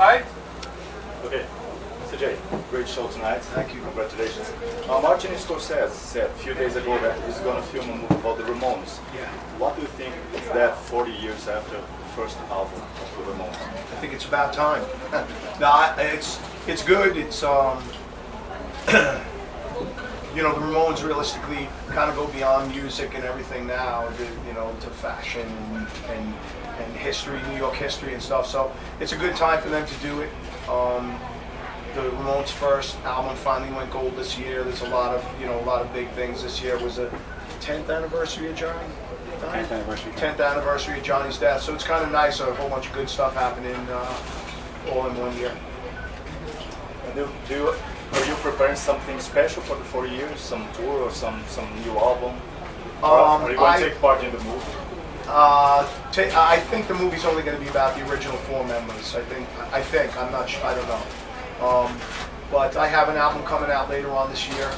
Spotify. Okay, CJ, great show tonight. Thank you. Congratulations. Martin Scorsese said a few days ago that he's going to film a movie about the Ramones. Yeah. What do you think is that 40 years after the first album of the Ramones? I think it's about time. No, it's good. It's you know, the Ramones realistically kind of go beyond music and everything now, you know, to fashion and history, New York history and stuff. So it's a good time for them to do it. The Ramones' first album finally went gold this year. There's a lot of big things this year. It was a 10th anniversary of Johnny. 10th anniversary of Johnny's death. So it's kind of nice. A whole bunch of good stuff happening all in 1 year. Are you preparing something special for the 40 years? Some tour or some new album? Are you going to take part in the movie? I think the movie's only going to be about the original 4 members. I think. I'm not sure. I don't know. But I have an album coming out later on this year.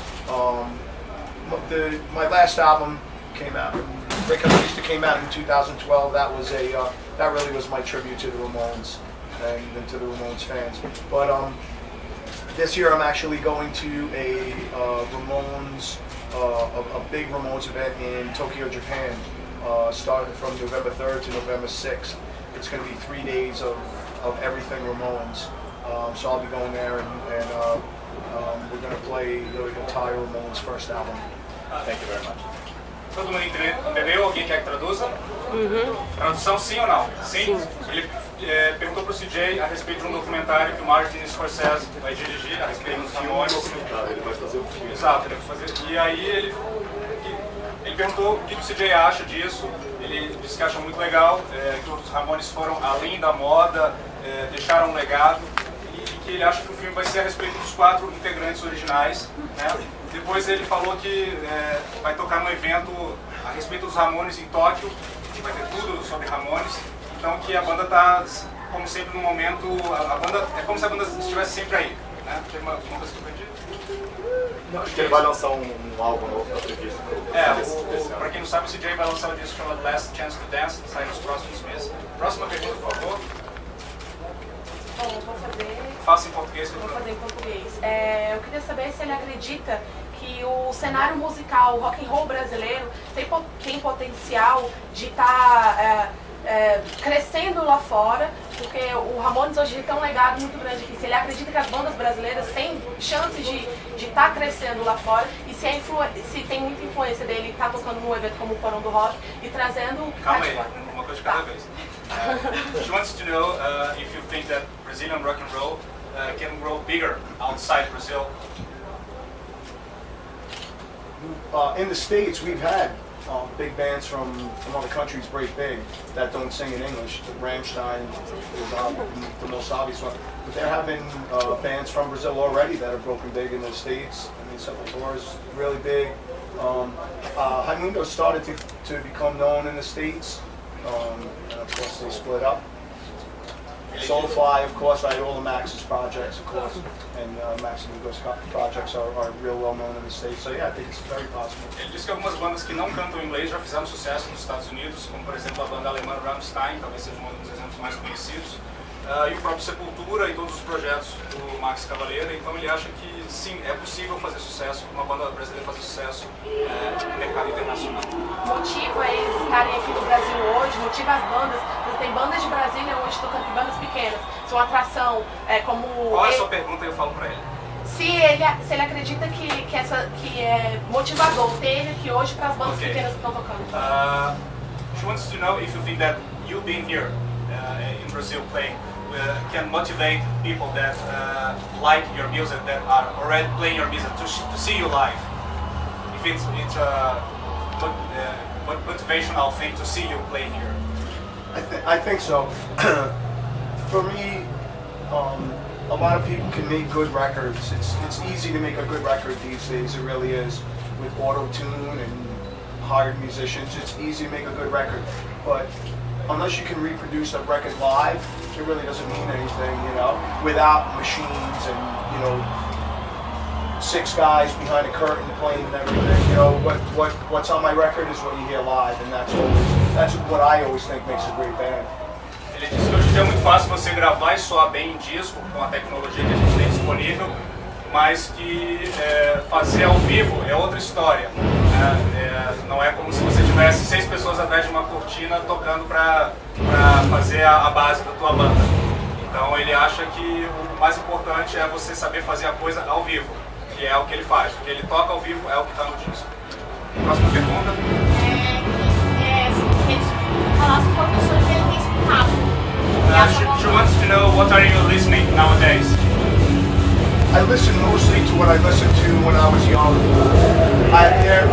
My last album came out. Break Up came out in 2012. That really was my tribute to the Ramones and to the Ramones fans. But this year I'm actually going to a Ramones, a big Ramones event in Tokyo, Japan, starting from November 3rd to November 6th. It's going to be 3 days of everything Ramones. So I'll be going there and we're going to play the entire Ramones first album. Thank you very much. Todo mundo entendeu? Alguém quer que traduza? Tradução sim ou não? Sim. Ele perguntou para o CJ a respeito de um documentário que o Martin Scorsese vai dirigir a respeito dos Ramones. Ele vai fazer o filme. Exato, ele vai fazer. E aí ele perguntou o que o CJ acha disso. Ele disse que acha muito legal, que os Ramones foram além da moda, deixaram um legado e que ele acha que o filme vai ser a respeito dos 4 integrantes originais, né? Depois ele falou que vai tocar no evento a respeito dos Ramones em Tóquio, que vai ter tudo sobre Ramones. Então que a banda está, como sempre, no momento, a banda é como se a banda estivesse sempre aí, né? Tem uma coisa que eu perdi? Acho que ele vai lançar um álbum novo na entrevista. Para quem não sabe, o CJ vai lançar um disco chamado Last Chance to Dance, que sai nos próximos meses. Próxima pergunta, por favor. Bom, eu vou fazer... Faça em português. Eu vou fazer em português. Eu queria saber se ele acredita que o cenário musical, o rock and roll brasileiro, tem potencial de estar crescendo lá fora, porque o Ramones hoje tem um legado muito grande aqui. Se ele acredita que as bandas brasileiras têm chances de estar crescendo lá fora e se tem muita influência dele estar tocando num evento como o Porão do Rock e trazendo... Calma aí, uma coisa de cada vez. She wants to know if you think that Brazilian rock and roll can grow bigger outside Brazil. In the States, we've had big bands from other countries break big that don't sing in English. Rammstein is the most obvious one. But there have been bands from Brazil already that have broken big in the States. I mean, Sepultura is really big. Raimundo started to become known in the States, and of course they split up. Soulfly, of course, I had all the Max's projects, of course, and Max and Hugo's projects are real well known in the States, so yeah, I think it's very possible. Ele disse que algumas bandas que não cantam inglês já fizeram sucesso nos Estados Unidos, como por exemplo a banda alemã Rammstein, talvez seja um dos exemplos mais conhecidos, e o próprio Sepultura e todos os projetos do Max Cavaleira. Então ele acha que sim, é possível fazer sucesso, uma banda brasileira fazer sucesso no mercado internacional. Motiva eles estarem aqui no Brasil hoje, motiva as bandas, porque tem bandas de Brasília hoje tocando bandas pequenas, são atração, como... Qual é a sua pergunta e eu falo pra ele? Se ele acredita que é motivador ter ele aqui hoje para as bandas pequenas que estão tocando. She wants to know if you think that you being here in Brazil playing can motivate people that like your music, that are already playing your music, to see you live. If it's a motivational thing to see you playing here. I think so. For me, a lot of people can make good records. It's easy to make a good record these days. It really is. With auto-tune and hired musicians, it's easy to make a good record. But unless you can reproduce a record live, it really doesn't mean anything, you know, without machines and, you know, 6 guys behind a curtain playing and everything. You know, what's on my record is what you hear live, and that's what I always think makes a great band. Ele disse que hoje dia é muito fácil você gravar e soar bem em disco com a tecnologia que a gente tem disponível, mas que fazer ao vivo é outra história. Não é como se você tivesse 6 pessoas atrás de uma cortina tocando para fazer a base da tua banda. Então ele acha que o mais importante é você saber fazer a coisa ao vivo, que é o que ele faz. O que ele toca ao vivo é o que está no disco. Próxima pergunta. Falar um pouco sobre o que ele tem escutado. She wants to know what are you listening nowadays. I listen mostly to what I listened to when I was young.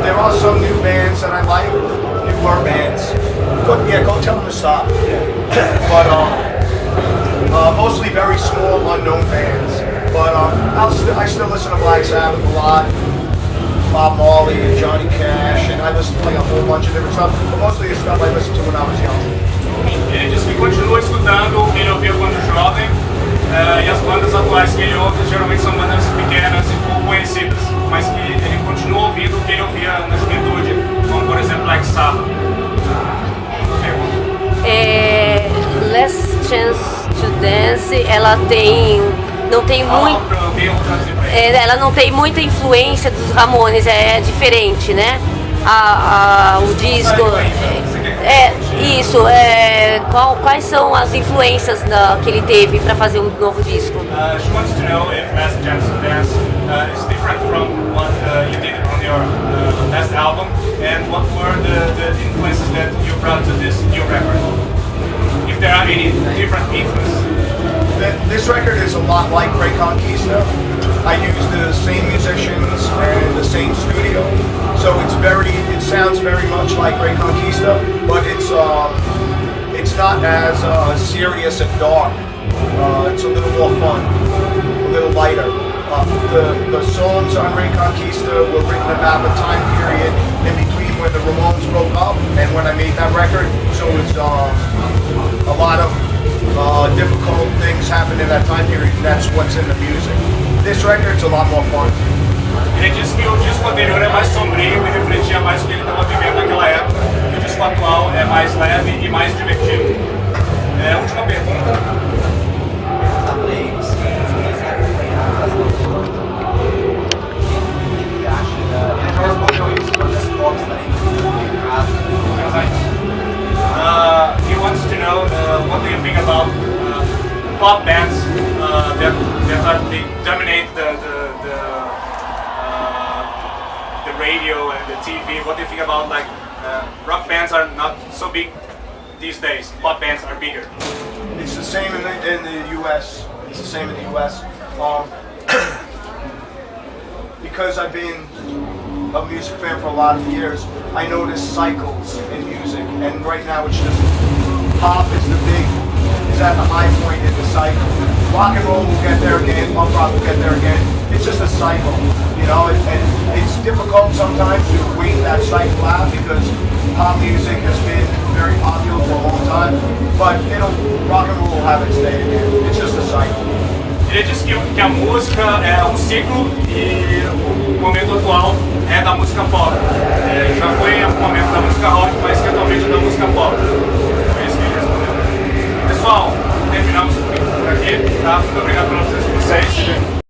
There are some new bands that I like, newer bands. Go tell them to stop. But mostly very small, unknown bands. But I still listen to Black Sabbath a lot, Bob Marley and Johnny Cash, and I listen to like a whole bunch of different stuff. But mostly the stuff I listened to when I was young. Ele diz que continua escutando o que ele ouvia quando jovem, e as bandas atuais que ele ouve geralmente são bandas pequenas e pouco conhecidas, mas que ele continua ouvindo o que ele ouvia na juventude, como por exemplo Black Sabbath. Last Chance to Dance, ela não tem muito, ela não tem muita influência dos Ramones, é diferente, né? O disco isso, quais são as influências que ele teve para fazer um novo disco? She wants to know if Last Chance to Dance is different from what you did on your last album, and what were the influences that you brought to this new record. If there are any different influences. This record is a lot like Reconquista. I use the same musicians and the same studio, so it sounds very much like Reconquista, but it's not as serious and dark. It's a little more fun, a little lighter. The songs on Reconquista were written about the time period in between when the Ramones broke up and when I made that record, so it's a lot of difficult things happened in that time period, and that's what's in the music. This record's a lot more fun. Ele disse que o disco anterior é mais sombrio e refletia mais o que ele estava vivendo naquela época, e o disco atual é mais leve e mais divertido. Última pergunta. He wants to know what do you think about pop bands they dominate the radio and the TV. What do you think about like rock bands are not so big these days? Pop bands are bigger. It's the same in the U.S. It's the same in the U.S. Because I've been a music fan for a lot of years, I notice cycles in music, and right now it's just pop is at the high point in the cycle. Rock and roll will get there again, punk rock will get there again. It's just a cycle, you know, and it's difficult sometimes to wait that cycle out because pop music has been very popular for a long time, but rock and roll will have its day again. It's just a cycle. Ele diz que a música é um ciclo e o momento atual é da música pop. Já foi o momento da música rock, mas que atualmente é da música pop. Foi isso que ele respondeu. Pessoal, terminamos por aqui. Tá? Muito obrigado pela presença de vocês.